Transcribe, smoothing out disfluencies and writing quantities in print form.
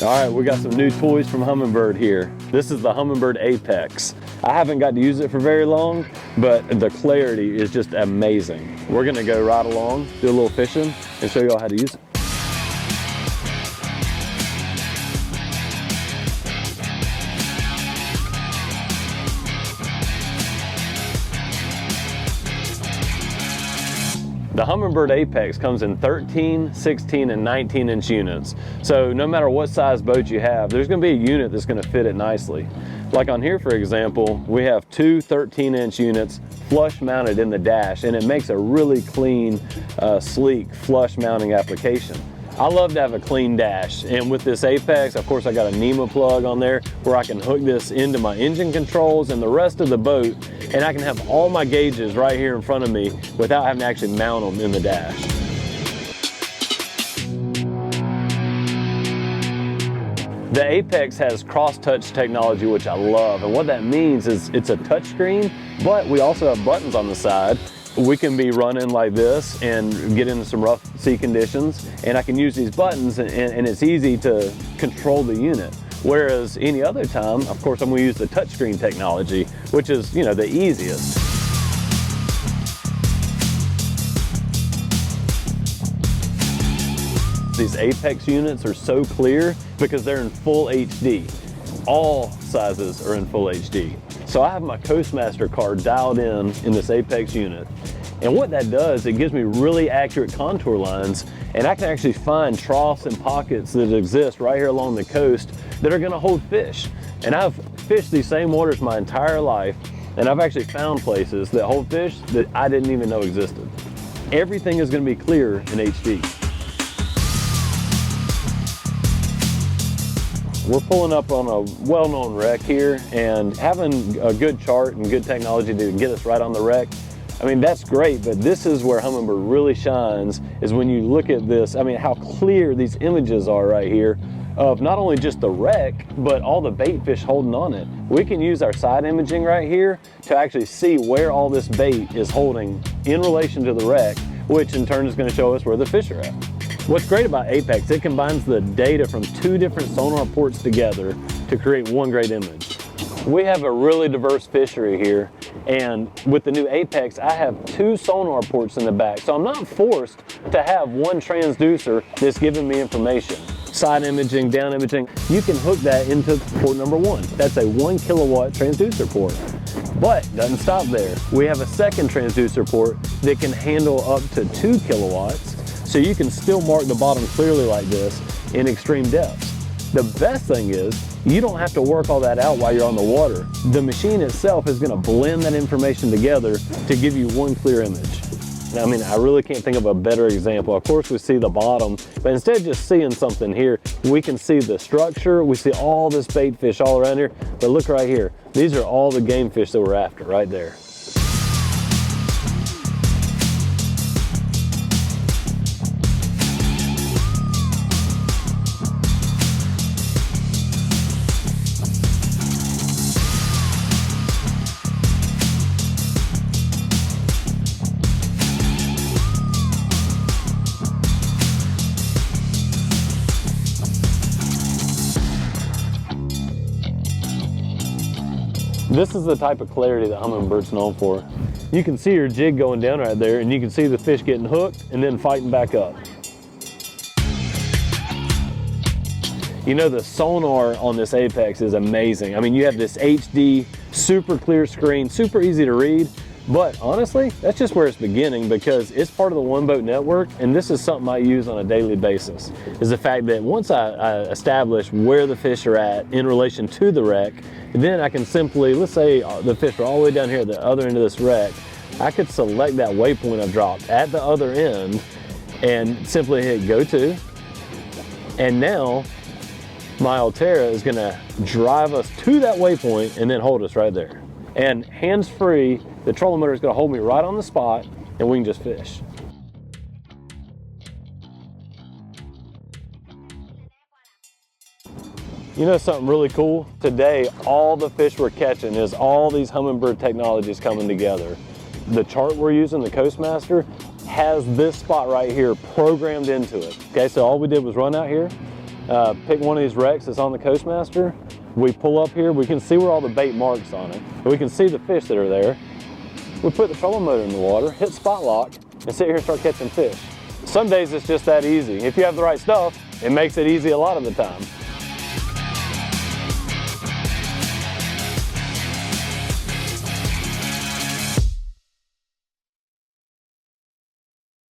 All right, we got some new toys from Humminbird here. This is the Humminbird APEX. I haven't got to use it for very long, but the clarity is just amazing. We're gonna go right along, do a little fishing, and show you all how to use it. The Humminbird APEX comes in 13, 16, and 19-inch units. So no matter what size boat you have, there's gonna be a unit that's gonna fit it nicely. Like on here, for example, we have two 13-inch units flush mounted in the dash, and it makes a really clean, sleek flush mounting application. I love to have a clean dash, and with this APEX, of course, I got a NMEA plug on there where I can hook this into my engine controls and the rest of the boat, and I can have all my gauges right here in front of me without having to actually mount them in the dash. The APEX has cross-touch technology, which I love, and what that means is it's a touch screen, but we also have buttons on the side. We can be running like this and get into some rough sea conditions, and I can use these buttons, and it's easy to control the unit. Whereas any other time, of course, I'm going to use the touchscreen technology, which is, you know, the easiest. These APEX units are so clear because they're in full HD. All sizes are in full HD. So I have my Coastmaster card dialed in this APEX unit. And what that does, it gives me really accurate contour lines, and I can actually find troughs and pockets that exist right here along the coast that are gonna hold fish. And I've fished these same waters my entire life, and I've actually found places that hold fish that I didn't even know existed. Everything is gonna be clear in HD. We're pulling up on a well-known wreck here, and having a good chart and good technology to get us right on the wreck, I mean, that's great, but this is where Humminbird really shines, is when you look at this, I mean, how clear these images are right here of not only just the wreck, but all the bait fish holding on it. We can use our side imaging right here to actually see where all this bait is holding in relation to the wreck, which in turn is going to show us where the fish are at. What's great about APEX, it combines the data from two different sonar ports together to create one great image. We have a really diverse fishery here, and with the new APEX, I have two sonar ports in the back, so I'm not forced to have one transducer that's giving me information. Side imaging, down imaging, you can hook that into port number one. That's a 1 kilowatt transducer port. But it doesn't stop there. We have a second transducer port that can handle up to 2 kilowatts, so you can still mark the bottom clearly like this in extreme depths. The best thing is, you don't have to work all that out while you're on the water. The machine itself is gonna blend that information together to give you one clear image. I mean, I really can't think of a better example. Of course, we see the bottom, but instead of just seeing something here, we can see the structure, we see all this bait fish all around here, but look right here. These are all the game fish that we're after right there. This is the type of clarity that Humminbird's known for. You can see your jig going down right there, and you can see the fish getting hooked and then fighting back up. You know, the sonar on this APEX is amazing. I mean, you have this HD, super clear screen, super easy to read, but honestly, that's just where it's beginning, because it's part of the One Boat Network, and this is something I use on a daily basis, is the fact that once I establish where the fish are at in relation to the wreck, then I can simply, let's say the fish are all the way down here at the other end of this wreck, I could select that waypoint I've dropped at the other end and simply hit go to, and now my Altera is gonna drive us to that waypoint and then hold us right there. And hands-free, the trolling motor is gonna hold me right on the spot, and we can just fish. You know something really cool? Today, all the fish we're catching is all these Humminbird technologies coming together. The chart we're using, the Coastmaster, has this spot right here programmed into it. Okay, so all we did was run out here, pick one of these wrecks that's on the Coastmaster. We pull up here, we can see where all the bait marks on it. We can see the fish that are there. We put the trolling motor in the water, hit spot lock, and sit here and start catching fish. Some days it's just that easy. If you have the right stuff, it makes it easy a lot of the time.